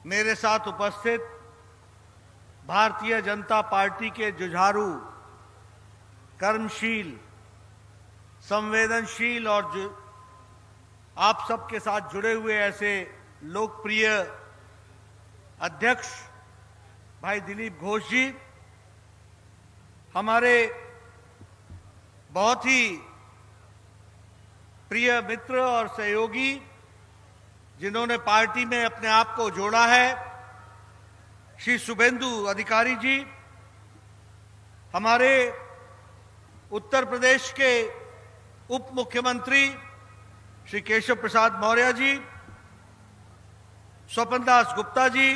मेरे साथ उपस्थित भारतीय जनता पार्टी के जुझारू, कर्मशील, संवेदनशील और आप सबके साथ जुड़े हुए ऐसे लोकप्रिय अध्यक्ष भाई दिलीप घोष जी, हमारे बहुत ही प्रिय मित्र और सहयोगी जिन्होंने पार्टी में अपने आप को जोड़ा है, श्री शुभेंदु अधिकारी जी, हमारे उत्तर प्रदेश के उप मुख्यमंत्री श्री केशव प्रसाद मौर्य जी, स्वपन दास गुप्ता जी,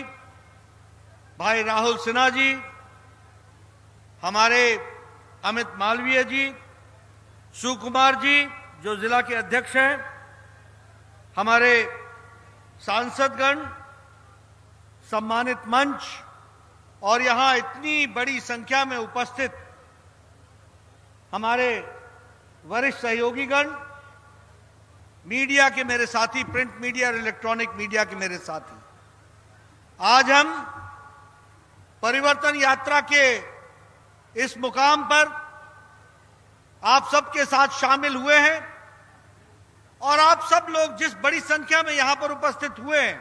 भाई राहुल सिन्हा जी, हमारे अमित मालवीय जी, सुकुमार जी जो जिला के अध्यक्ष हैं, हमारे सांसदगण, सम्मानित मंच और यहां इतनी बड़ी संख्या में उपस्थित हमारे वरिष्ठ सहयोगीगण, मीडिया के मेरे साथी, प्रिंट मीडिया और इलेक्ट्रॉनिक मीडिया के मेरे साथी, आज हम परिवर्तन यात्रा के इस मुकाम पर आप सबके साथ शामिल हुए हैं और आप सब लोग जिस बड़ी संख्या में यहां पर उपस्थित हुए हैं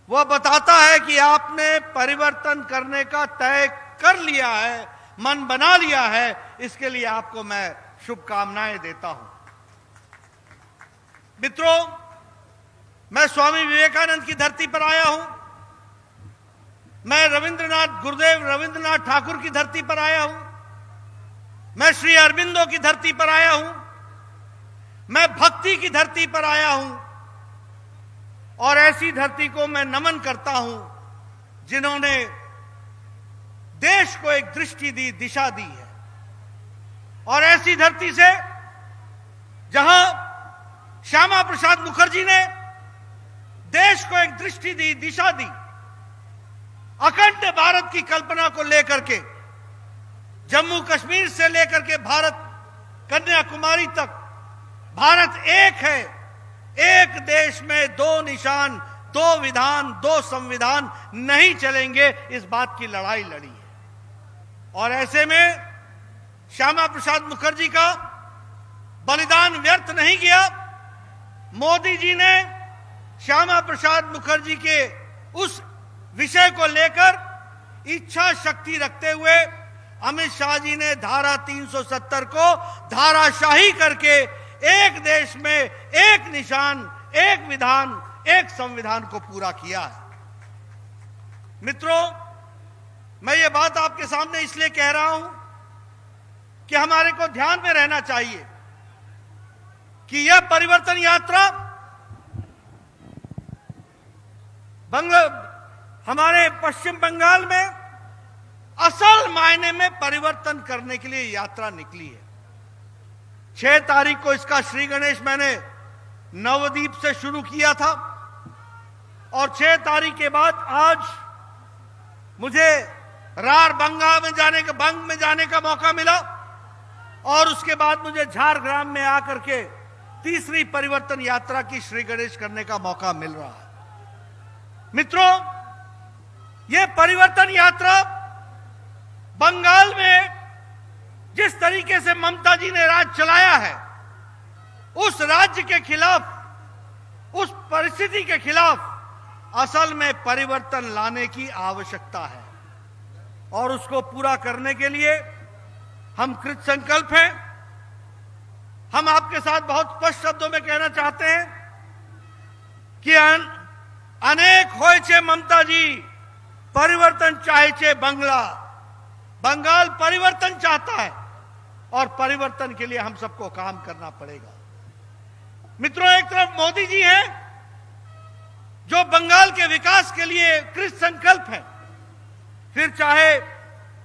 वह बताता है कि आपने परिवर्तन करने का तय कर लिया है, मन बना लिया है। इसके लिए आपको मैं शुभकामनाएं देता हूं। मित्रों, मैं स्वामी विवेकानंद की धरती पर आया हूं, मैं गुरुदेव रविंद्रनाथ ठाकुर की धरती पर आया हूं, मैं श्री अरबिंदो की धरती पर आया हूं, मैं भक्ति की धरती पर आया हूं और ऐसी धरती को मैं नमन करता हूं जिन्होंने देश को एक दृष्टि दी, दिशा दी है। और ऐसी धरती से जहां श्यामा प्रसाद मुखर्जी ने देश को एक दृष्टि दी, दिशा दी, अखंड भारत की कल्पना को लेकर के, जम्मू कश्मीर से लेकर के भारत कन्याकुमारी तक, भारत एक है, एक देश में दो निशान, दो विधान, दो संविधान नहीं चलेंगे, इस बात की लड़ाई लड़ी है। और ऐसे में श्यामा प्रसाद मुखर्जी का बलिदान व्यर्थ नहीं गया। मोदी जी ने श्यामा प्रसाद मुखर्जी के उस विषय को लेकर इच्छा शक्ति रखते हुए अमित शाह जी ने धारा 370 को धाराशाही करके एक देश में एक निशान, एक विधान, एक संविधान को पूरा किया है। मित्रों, मैं ये बात आपके सामने इसलिए कह रहा हूं कि हमारे को ध्यान में रहना चाहिए कि यह परिवर्तन यात्रा हमारे पश्चिम बंगाल में असल मायने में परिवर्तन करने के लिए यात्रा निकली है। 6 तारीख को इसका श्री गणेश मैंने नवद्वीप से शुरू किया था और 6 तारीख के बाद आज मुझे रार बंगा में जाने का मौका मिला और उसके बाद मुझे झारग्राम में आकर के तीसरी परिवर्तन यात्रा की श्री गणेश करने का मौका मिल रहा है। मित्रों, यह परिवर्तन यात्रा बंगाल में जिस तरीके से ममता जी ने राज चलाया है, उस राज्य के खिलाफ, उस परिस्थिति के खिलाफ असल में परिवर्तन लाने की आवश्यकता है और उसको पूरा करने के लिए हम कृत संकल्प हैं। हम आपके साथ बहुत स्पष्ट शब्दों में कहना चाहते हैं कि अनेक होय छे ममता जी, परिवर्तन चाहे छे बंगाल परिवर्तन चाहता है और परिवर्तन के लिए हम सबको काम करना पड़ेगा। मित्रों, एक तरफ मोदी जी हैं जो बंगाल के विकास के लिए कृत संकल्प हैं, फिर चाहे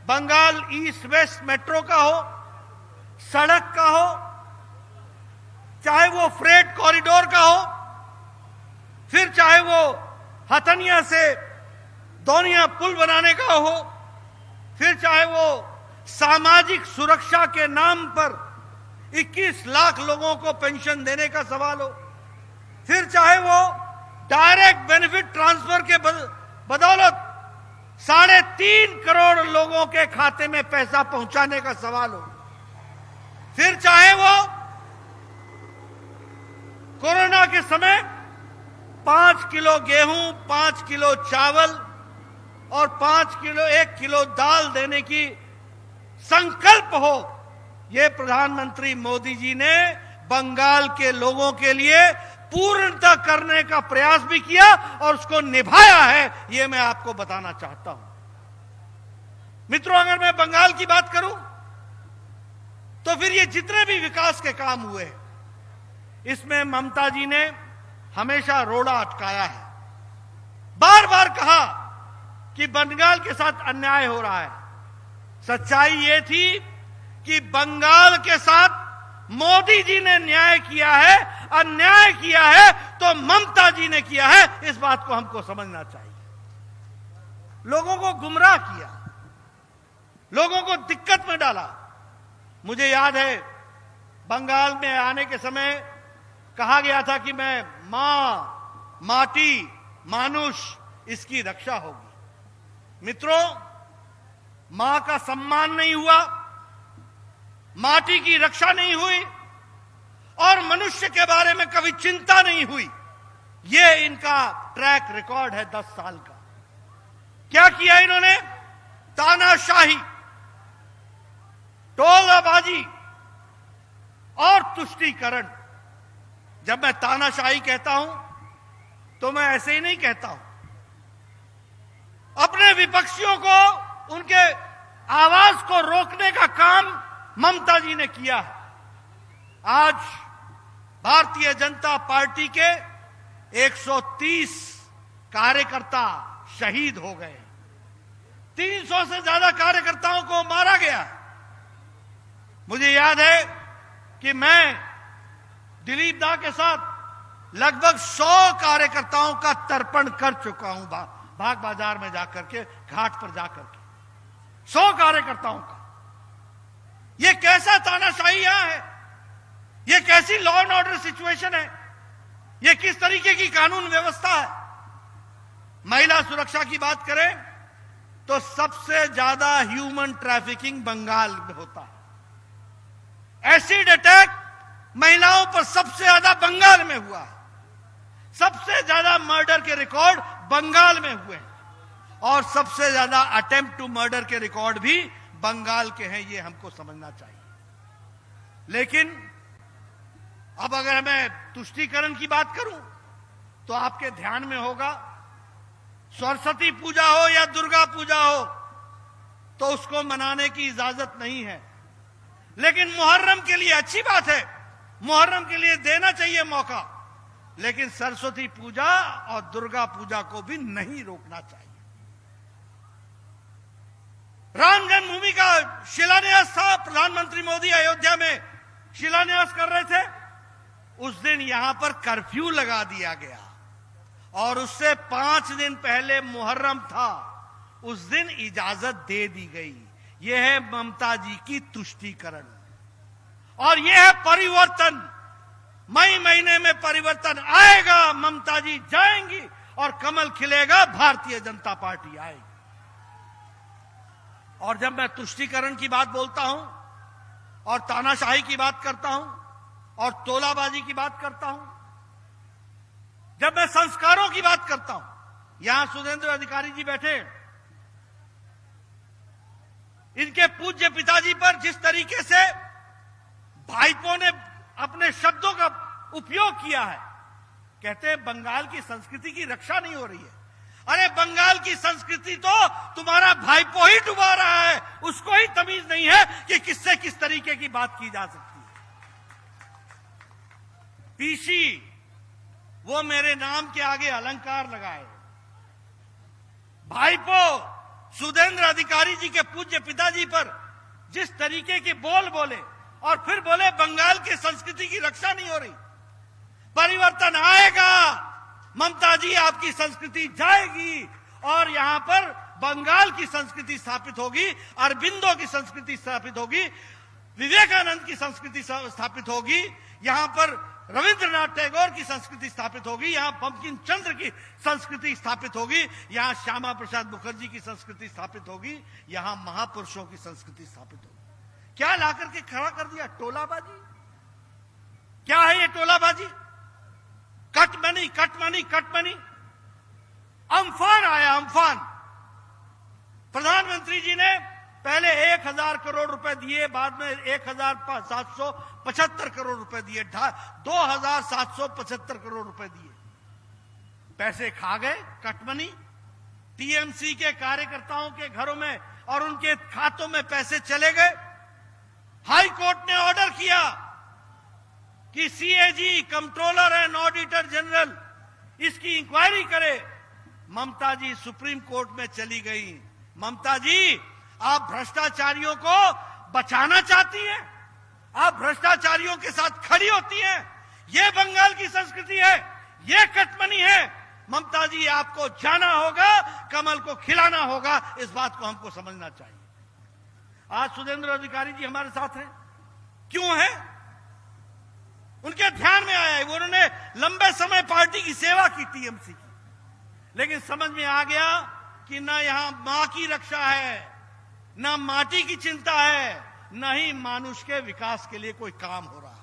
बंगाल ईस्ट वेस्ट मेट्रो का हो, सड़क का हो, चाहे वो फ्रेट कॉरिडोर का हो, फिर चाहे वो हथनिया से दोनिया पुल बनाने का हो, फिर चाहे वो सामाजिक सुरक्षा के नाम पर 21 लाख लोगों को पेंशन देने का सवाल हो, फिर चाहे वो डायरेक्ट बेनिफिट बेनिफिट ट्रांसफर के बदौलत 3.5 करोड़ लोगों के खाते में पैसा पहुंचाने का सवाल हो, फिर चाहे वो कोरोना के समय 5 किलो गेहूं, 5 किलो चावल और 1 किलो दाल देने की संकल्प हो, ये प्रधानमंत्री मोदी जी ने बंगाल के लोगों के लिए पूर्णतः करने का प्रयास भी किया और उसको निभाया है, ये मैं आपको बताना चाहता हूं। मित्रों, अगर मैं बंगाल की बात करूं तो फिर ये जितने भी विकास के काम हुए, इसमें ममता जी ने हमेशा रोड़ा अटकाया है। बार बार कहा कि बंगाल के साथ अन्याय हो रहा है। सच्चाई ये थी कि बंगाल के साथ मोदी जी ने न्याय किया है, अन्याय किया है तो ममता जी ने किया है। इस बात को हमको समझना चाहिए। लोगों को गुमराह किया, लोगों को दिक्कत में डाला। मुझे याद है बंगाल में आने के समय कहा गया था कि मैं मां, माटी, मानुष, इसकी रक्षा होगी। मित्रों, मां का सम्मान नहीं हुआ, माटी की रक्षा नहीं हुई और मनुष्य के बारे में कभी चिंता नहीं हुई। ये इनका ट्रैक रिकॉर्ड है 10 साल का। क्या किया इन्होंने? तानाशाही, टोलाबाजी और तुष्टीकरण। जब मैं तानाशाही कहता हूं तो मैं ऐसे ही नहीं कहता हूं। अपने विपक्षियों को, उनके आवाज को रोकने का काम ममता जी ने किया है। आज भारतीय जनता पार्टी के 130 कार्यकर्ता शहीद हो गए। 300 से ज्यादा कार्यकर्ताओं को मारा गया। मुझे याद है कि मैं दिलीप दा के साथ लगभग 100 कार्यकर्ताओं का तर्पण कर चुका हूं, भाग बाजार में जाकर के, घाट पर जाकर के 100 कार्यकर्ताओं का। यह कैसा तानाशाही यहां है? यह कैसी लॉ एंड ऑर्डर सिचुएशन है? यह किस तरीके की कानून व्यवस्था है? महिला सुरक्षा की बात करें तो सबसे ज्यादा ह्यूमन ट्रैफिकिंग बंगाल में होता है। एसिड अटैक महिलाओं पर सबसे ज्यादा बंगाल में हुआ है। सबसे ज्यादा मर्डर के रिकॉर्ड बंगाल में हुए हैं और सबसे ज्यादा अटेम्प्ट टू मर्डर के रिकॉर्ड भी बंगाल के हैं। ये हमको समझना चाहिए। लेकिन अब अगर मैं तुष्टीकरण की बात करूं तो आपके ध्यान में होगा, सरस्वती पूजा हो या दुर्गा पूजा हो तो उसको मनाने की इजाजत नहीं है। लेकिन मुहर्रम के लिए अच्छी बात है, मुहर्रम के लिए देना चाहिए मौका। लेकिन सरस्वती पूजा और दुर्गा पूजा को भी नहीं रोकना चाहिए। राम जन्मभूमि का शिलान्यास था, प्रधानमंत्री मोदी अयोध्या में शिलान्यास कर रहे थे। उस दिन यहां पर कर्फ्यू लगा दिया गया और उससे 5 दिन पहले मुहर्रम था, उस दिन इजाजत दे दी गई। यह है ममता जी की तुष्टीकरण और यह है परिवर्तन। मई महीने में परिवर्तन आएगा, ममता जी जाएंगी और कमल खिलेगा, भारतीय जनता पार्टी आएगी। और जब मैं तुष्टीकरण की बात बोलता हूं और तानाशाही की बात करता हूं और तोलाबाजी की बात करता हूं, जब मैं संस्कारों की बात करता हूं, यहां सुरेंद्र अधिकारी जी बैठे, इनके पूज्य पिताजी पर जिस तरीके से भाइपों ने अपने शब्दों का उपयोग किया है, कहते हैं बंगाल की संस्कृति की रक्षा नहीं हो रही है। अरे बंगाल की संस्कृति तो तुम्हारा भाइपो ही डुबा रहा है, उसको ही तमीज नहीं है कि किससे किस तरीके की बात की जा सकती है। पीसी वो मेरे नाम के आगे अलंकार लगाए। भाइपो सुरेंद्र अधिकारी जी के पूज्य पिताजी पर जिस तरीके के बोल बोले और फिर बोले बंगाल की संस्कृति की रक्षा नहीं हो रही। परिवर्तन आएगा, ममता जी आपकी संस्कृति जाएगी और यहां पर बंगाल की संस्कृति स्थापित होगी, अरबिंदो की संस्कृति स्थापित होगी, विवेकानंद की संस्कृति स्थापित होगी। यहां पर रविंद्रनाथ टैगोर की संस्कृति स्थापित होगी, यहां बंकिम चंद्र की संस्कृति स्थापित होगी, यहां श्यामा प्रसाद मुखर्जी की संस्कृति स्थापित होगी, यहां महापुरुषों की संस्कृति स्थापित होगी। क्या लाकर के खड़ा कर दिया? टोलाबाजी। क्या है ये टोलाबाजी? Cut money, cut money, cut money. Amphan आया, अम्फान। प्रधानमंत्री जी ने पहले 1000 करोड़ रुपए दिए, बाद में 1775 करोड़ रुपए दिए, 2775 करोड़ रुपए दिए। पैसे खा गए, कटमनी। टीएमसी के कार्यकर्ताओं के घरों में और उनके खातों में पैसे चले गए। हाई कोर्ट ने ऑर्डर किया कि CAG, controller and auditor general इसकी इंक्वायरी करे। ममता जी सुप्रीम कोर्ट में चली गई। ममता जी, आप भ्रष्टाचारियों को बचाना चाहती हैं, आप भ्रष्टाचारियों के साथ खड़ी होती हैं। ये बंगाल की संस्कृति है, ये कटमनी है। ममता जी, आपको जाना होगा, कमल को खिलाना होगा। इस बात को हमको समझना चाहिए। आज सुरेंद्र अधिकारी जी हमारे साथ हैं। क्यों है? उनके ध्यान में आया है, उन्होंने लंबे समय पार्टी की सेवा की, टीएमसी की, लेकिन समझ में आ गया कि ना यहां मां की रक्षा है, ना माटी की चिंता है, ना ही मानुष के विकास के लिए कोई काम हो रहा है।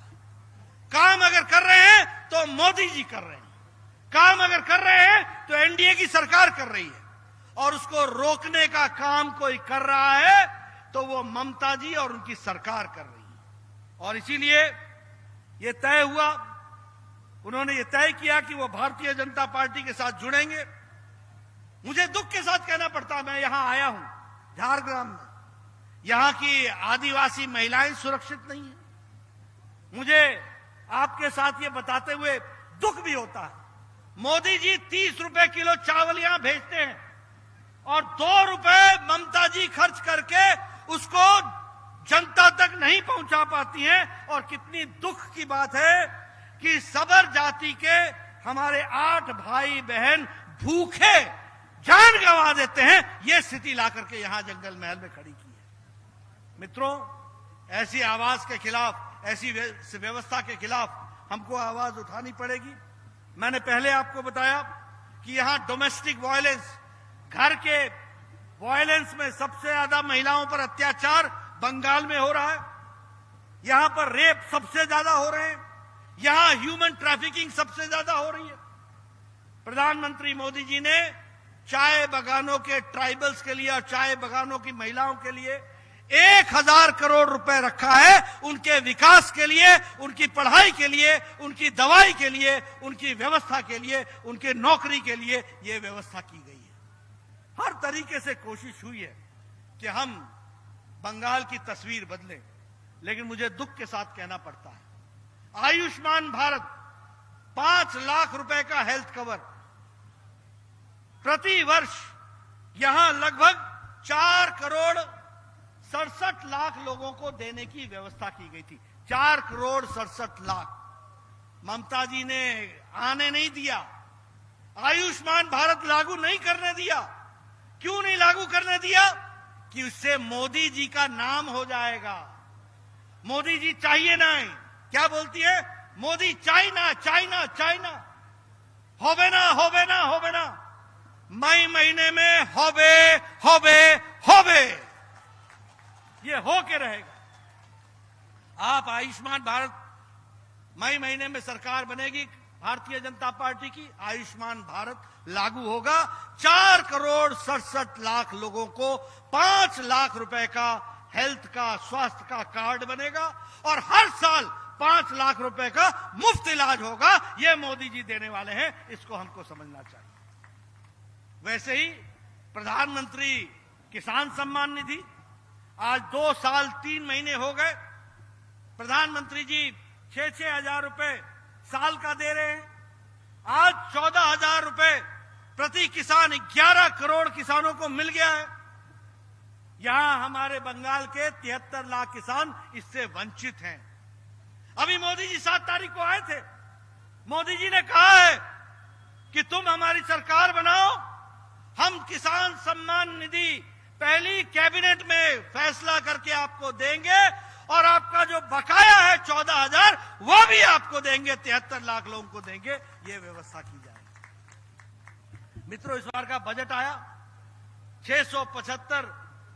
काम अगर कर रहे हैं तो मोदी जी कर रहे हैं, काम अगर कर रहे हैं तो एनडीए की सरकार कर रही है, और उसको रोकने का काम कोई कर रहा है तो वो ममता जी और उनकी सरकार कर रही है। और इसीलिए ये तय हुआ, उन्होंने ये तय किया कि वो भारतीय जनता पार्टी के साथ जुड़ेंगे। मुझे दुख के साथ कहना पड़ता है, मैं यहां आया हूं झारग्राम में, यहां की आदिवासी महिलाएं सुरक्षित नहीं है। मुझे आपके साथ ये बताते हुए दुख भी होता है। मोदी जी 30 रुपए किलो चावल यहां भेजते हैं और 2 रुपए ममता जी खर्च करके उसको जनता तक नहीं पहुंचा पाती हैं। और कितनी दुख की बात है कि सबर जाति के हमारे 8 भाई बहन भूखे जान गंवा देते हैं। यह स्थिति लाकर के यहां जंगल महल में खड़ी की है। मित्रों, ऐसी आवाज के खिलाफ, ऐसी व्यवस्था के खिलाफ हमको आवाज उठानी पड़ेगी। मैंने पहले आपको बताया कि यहां डोमेस्टिक वायलेंस, घर के वायलेंस में सबसे ज्यादा महिलाओं पर अत्याचार बंगाल में हो रहा है। यहां पर रेप सबसे ज्यादा हो रहे हैं, यहां ह्यूमन ट्रैफिकिंग सबसे ज्यादा हो रही है। प्रधानमंत्री मोदी जी ने चाय बागानों के ट्राइबल्स के लिए और चाय बागानों की महिलाओं के लिए 1000 करोड़ रुपए रखा है, उनके विकास के लिए, उनकी पढ़ाई के लिए, उनकी दवाई के लिए, उनकी व्यवस्था के लिए, उनके नौकरी के लिए यह व्यवस्था की गई है। हर तरीके से कोशिश हुई है कि हम बंगाल की तस्वीर बदलें, लेकिन मुझे दुख के साथ कहना पड़ता है, आयुष्मान भारत 5 लाख रुपए का हेल्थ कवर प्रति वर्ष यहां लगभग 4 करोड़ 67 लाख लोगों को देने की व्यवस्था की गई थी। 4 करोड़ 67 लाख ममता जी ने आने नहीं दिया, आयुष्मान भारत लागू नहीं करने दिया। क्यों नहीं लागू करने दिया? कि उससे मोदी जी का नाम हो जाएगा। मोदी जी चाहिए नहीं, क्या बोलती है? Modi China, China, China. होबे ना, होबे ना, होबे ना। मई महीने में होबे, होबे, होबे, ये हो के रहेगा। आप आयुष्मान भारत, मई महीने में सरकार बनेगी भारतीय जनता पार्टी की, आयुष्मान भारत लागू होगा। 4 करोड़ 67 लाख लोगों को 5 लाख रुपए का हेल्थ का, स्वास्थ्य का कार्ड बनेगा और हर साल 5 लाख रुपए का मुफ्त इलाज होगा। यह मोदी जी देने वाले हैं, इसको हमको समझना चाहिए। वैसे ही प्रधानमंत्री किसान सम्मान निधि, आज 2 साल 3 महीने हो गए, प्रधानमंत्री जी 6-6 हजार रुपए साल का दे रहे हैं। आज 14,000 रुपए प्रति किसान 11 करोड़ किसानों को मिल गया है। यहां हमारे बंगाल के 73 लाख किसान इससे वंचित हैं। अभी मोदी जी 7 तारीख को आए थे, मोदी जी ने कहा है कि तुम हमारी सरकार बनाओ, हम किसान सम्मान निधि पहली कैबिनेट में फैसला करके आपको देंगे और आपका जो बकाया है 14,000 वो भी आपको देंगे, 73 लाख लोगों को देंगे। ये व्यवस्था की जाएगी। मित्रों, इस बार का बजट आया, 675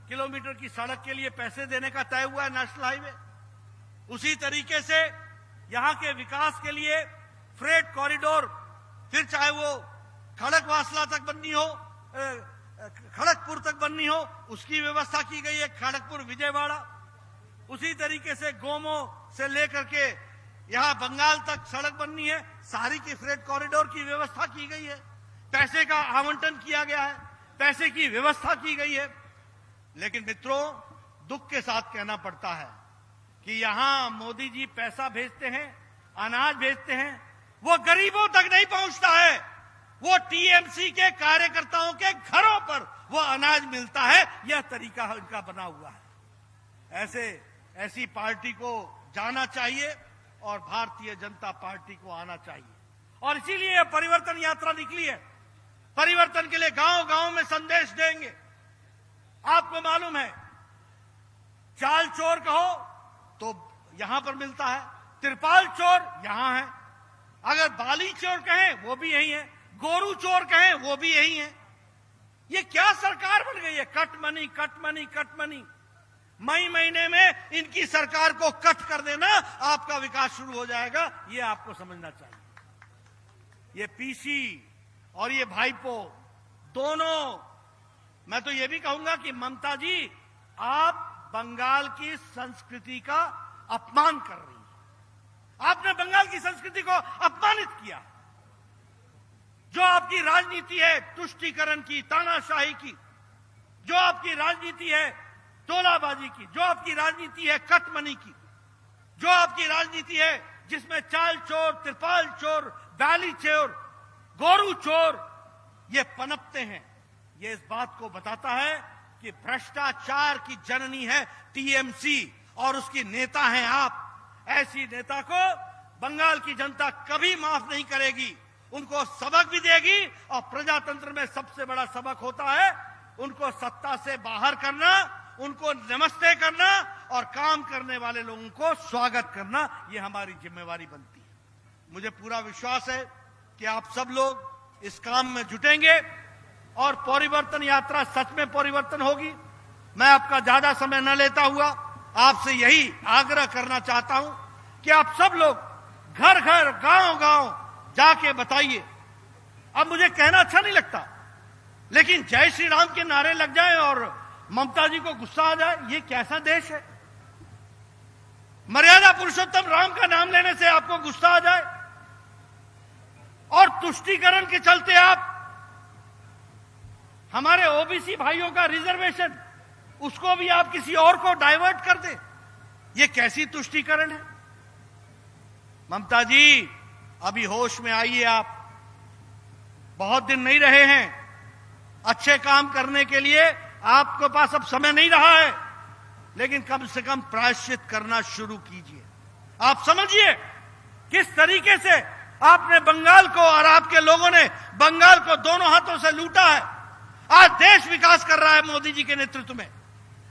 किलोमीटर की सड़क के लिए पैसे देने का तय हुआ है, नेशनल हाईवे। उसी तरीके से यहां के विकास के लिए फ्रेट कॉरिडोर, फिर चाहे वो खड़गवासला तक बननी हो, खड़गपुर तक बननी हो, उसकी व्यवस्था की गई है, खड़गपुर विजयवाड़ा। उसी तरीके से गोमो से लेकर के यहां बंगाल तक सड़क बननी है, सारी की फ्रेट कॉरिडोर की व्यवस्था की गई है, पैसे का आवंटन किया गया है, पैसे की व्यवस्था की गई है। लेकिन मित्रों, दुख के साथ कहना पड़ता है कि यहां मोदी जी पैसा भेजते हैं, अनाज भेजते हैं, वो गरीबों तक नहीं पहुंचता है, वो टीएमसी के कार्यकर्ताओं के घरों पर वो अनाज मिलता है। यह तरीका इनका बना हुआ है। ऐसी पार्टी को जाना चाहिए और भारतीय जनता पार्टी को आना चाहिए। और इसीलिए यह परिवर्तन यात्रा निकली है। परिवर्तन के लिए गांव गांव में संदेश देंगे। आपको मालूम है, चाल चोर कहो तो यहां पर मिलता है, तिरपाल चोर यहां है, अगर बाली चोर कहें वो भी यही है, गोरू चोर कहें वो भी यही है। ये क्या सरकार बन गई है? Cut money, cut money, cut money. मई महीने में इनकी सरकार को कट कर देना, आपका विकास शुरू हो जाएगा। ये आपको समझना चाहिए। ये पीसी और ये भाईपो दोनों, मैं तो ये भी कहूंगा कि ममता जी, आप बंगाल की संस्कृति का अपमान कर रही हैं। आपने बंगाल की संस्कृति को अपमानित किया। जो आपकी राजनीति है तुष्टीकरण की, तानाशाही की, जो आपकी राजनीति है तोलाबाजी की, जो आपकी राजनीति है कटमनी की, जो आपकी राजनीति है जिसमें चाल चोर, तिरपाल चोर, बैली चोर, गोरू चोर ये पनपते हैं, ये इस बात को बताता है कि भ्रष्टाचार की जननी है टीएमसी और उसकी नेता हैं आप। ऐसी नेता को बंगाल की जनता कभी माफ नहीं करेगी, उनको सबक भी देगी। और प्रजातंत्र में सबसे बड़ा सबक होता है उनको सत्ता से बाहर करना, उनको नमस्ते करना और काम करने वाले लोगों को स्वागत करना। ये हमारी जिम्मेवारी बनती है। मुझे पूरा विश्वास है कि आप सब लोग इस काम में जुटेंगे और परिवर्तन यात्रा सच में परिवर्तन होगी। मैं आपका ज्यादा समय न लेता हुआ आपसे यही आग्रह करना चाहता हूं कि आप सब लोग घर घर, गांव गांव जाके बताइए। अब मुझे कहना अच्छा नहीं लगता, लेकिन जय श्री राम के नारे लग जाए और ममता जी को गुस्सा आ जाए, ये कैसा देश है? मर्यादा पुरुषोत्तम राम का नाम लेने से आपको गुस्सा आ जाए और तुष्टीकरण के चलते आप हमारे ओबीसी भाइयों का रिजर्वेशन, उसको भी आप किसी और को डाइवर्ट कर दे, ये कैसी तुष्टीकरण है? ममता जी, अभी होश में आइए। आप बहुत दिन नहीं रहे हैं, अच्छे काम करने के लिए आपके पास अब समय नहीं रहा है, लेकिन कम से कम प्रायश्चित करना शुरू कीजिए। आप समझिए किस तरीके से आपने बंगाल को और आपके लोगों ने बंगाल को दोनों हाथों से लूटा है। आज देश विकास कर रहा है मोदी जी के नेतृत्व में।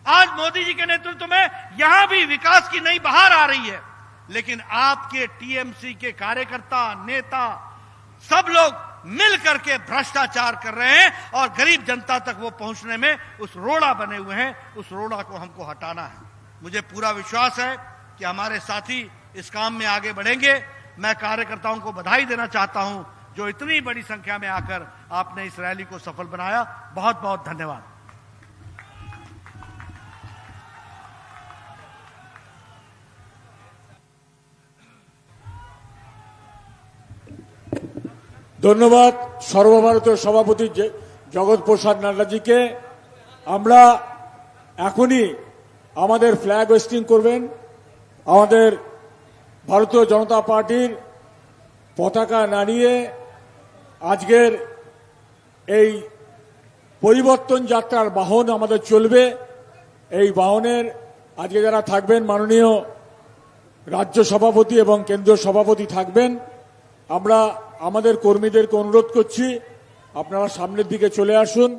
आज मोदी जी के नेतृत्व में यहां भी विकास की नई बहार आ रही है, लेकिन आपके टीएमसी के कार्यकर्ता, नेता, सब लोग मिल करके भ्रष्टाचार कर रहे हैं और गरीब जनता तक वो पहुंचने में उस रोड़ा बने हुए हैं। उस रोड़ा को हमको हटाना है। मुझे पूरा विश्वास है कि हमारे साथी इस काम में आगे बढ़ेंगे। मैं कार्यकर्ताओं को बधाई देना चाहता हूं जो इतनी बड़ी संख्या में आकर आपने इस रैली को सफल बनाया। बहुत बहुत धन्यवाद। ধন্যবাদ সর্বভারতীয় সভাপতি জগৎ প্রসাদ নাড্ডাজিকে। আমরা এখনই আমাদের ফ্ল্যাগ হোয়েস্টিং করবেন। আমাদের ভারতীয় জনতা পার্টির পতাকা নাড়িয়ে আজকের এই পরিবর্তন যাত্রার বাহন আমাদের চলবে। এই বাহনের আজকে যারা থাকবেন, মাননীয় রাজ্য সভাপতি এবং কেন্দ্রীয় সভাপতি থাকবেন। আমরা আমাদের কর্মীদেরকে অনুরোধ করছি আপনারা সামনের দিকে চলে আসুন।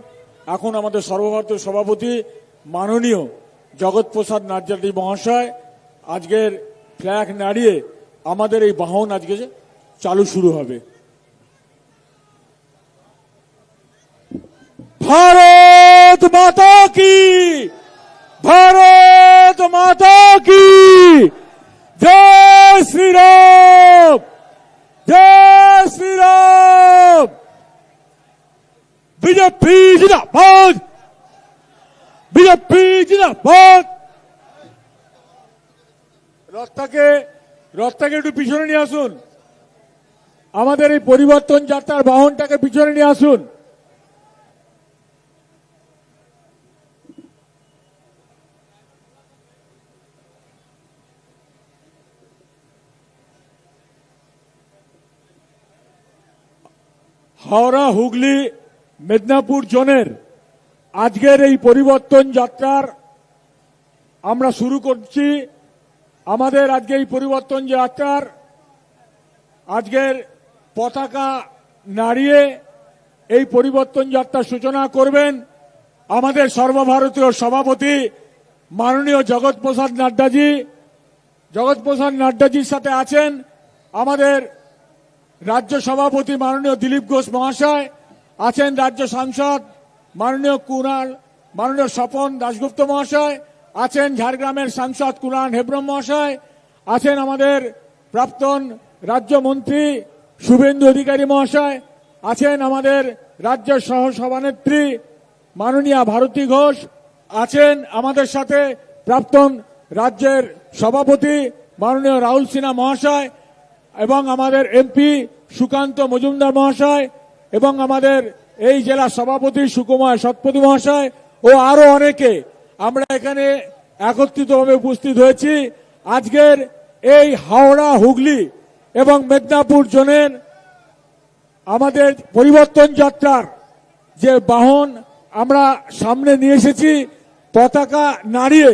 এখন আমাদের সর্বভারতীয় সভাপতি মাননীয় জগৎ প্রসাদ নাড্ডাজি মহাশয় আজকের ফ্ল্যাগ নাড়িয়ে আমাদের এই বাহন আজকে চালু শুরু হবে। ভারত মাতা কি, ভারত মাতা কি, জয় শ্রীরাম, জয় শ্রীরাম। বিজেপি জিন্দাবাদ, বিজেপি জিন্দাবাদ। রথটাকে একটু পিছনে নিয়ে আসুন, আমাদের এই পরিবর্তন যাত্রার বাহনটাকে পিছনে নিয়ে আসুন। হাওড়া হুগলি মেদিনীপুর জোনের আজকের এই পরিবর্তন যাত্রার আমরা শুরু করছি। আমাদের আজকে এই পরিবর্তন যাত্রার আজকের পতাকা নাড়িয়ে এই পরিবর্তন যাত্রার সূচনা করবেন আমাদের সর্বভারতীয় সভাপতি মাননীয় জগৎ প্রসাদ নাড্ডাজি। জগৎ প্রসাদ নাড্ডাজির সাথে আছেন আমাদের রাজ্য সভাপতি মাননীয় দিলীপ ঘোষ মহাশয়, আছেন রাজ্য সাংসদ মাননীয় মাননীয় স্বপন দাশগুপ্ত মহাশয়, আছেন ঝাড়গ্রামের সাংসদ কুণাল হেমব্রম মহাশয়, আছেন আমাদের প্রাক্তন রাজ্যমন্ত্রী শুভেন্দু অধিকারী মহাশয়, আছেন আমাদের রাজ্য সহ সভানেত্রী মাননীয়া ভারতী ঘোষ, আছেন আমাদের সাথে প্রাক্তন রাজ্যের সভাপতি মাননীয় রাহুল সিনহা মহাশয়, এবং আমাদের এমপি সুকান্ত মজুমদার মহাশয়, এবং আমাদের এই জেলা সভাপতি সুকুমার শতপথী মহাশয় ও আরো অনেকে আমরা এখানে একত্রিতভাবে উপস্থিত হয়েছি। আজকের এই হাওড়া হুগলি এবং মেদিনীপুর জোনের আমাদের পরিবর্তন যাত্রার যে বাহন আমরা সামনে নিয়ে এসেছি, পতাকা নাড়িয়ে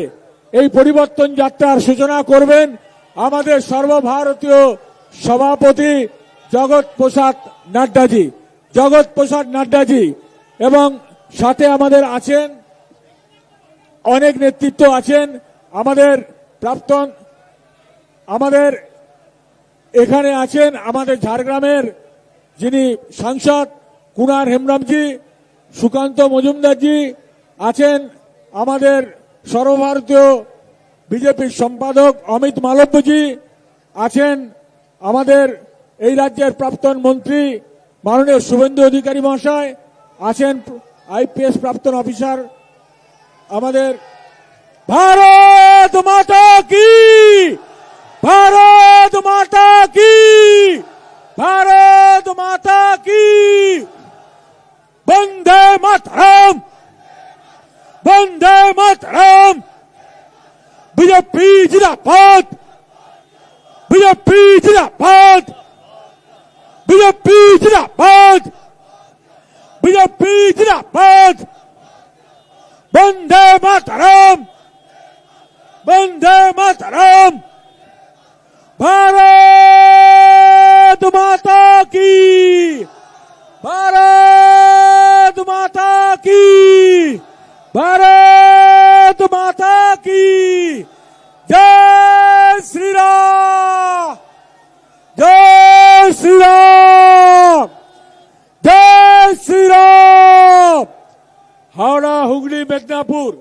এই পরিবর্তন যাত্রার সূচনা করবেন আমাদের সর্বভারতীয় সভাপতি জগৎ প্রসাদ নাড্ডাজি। জগৎ প্রসাদ নাড্ডাজি এবং সাথে আমাদের আছেন অনেক নেতৃত্ব আছেন আমাদের প্রাক্তন, আমাদের এখানে আছেন আমাদের ঝাড়গ্রামের যিনি সাংসদ কুণাল হেমব্রমজি, সুকান্ত মজুমদারজি, আছেন আমাদের সর্বভারতীয় বিজেপির সম্পাদক অমিত মালব্যজি, আছেন আমাদের এই রাজ্যের প্রাক্তন মন্ত্রী মাননীয় শুভেন্দু অধিকারী মহাশয়, আছেন আইপিএস প্রাক্তন অফিসার আমাদের। ভারত মাতা কি, ভারত মাতা কি, ভারত মাতা কি, বন্দে মাতরম, বন্দে মাতরম। বিজেপি জিন্দাবাদ, বিজেপি জিন্দাবাদ, বিজেপি জিন্দাবাদ, বিজেপি জিন্দাবাদ। বন্দে মাতরম, বন্দে মাতরম। ভারত মাতা কি, ভারত মাতা কি, ভারত মাতা কি। জয় শ্রীরাম, জয় শ্রীরাম, জয় শ্রীরাম। হাওড়া হুগলি মেদিনীপুর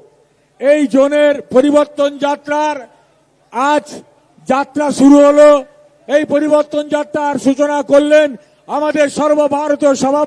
এই জোনের পরিবর্তন যাত্রার আজ যাত্রা শুরু হলো। এই পরিবর্তন যাত্রার সূচনা করলেন আমাদের সর্বভারতীয় সভা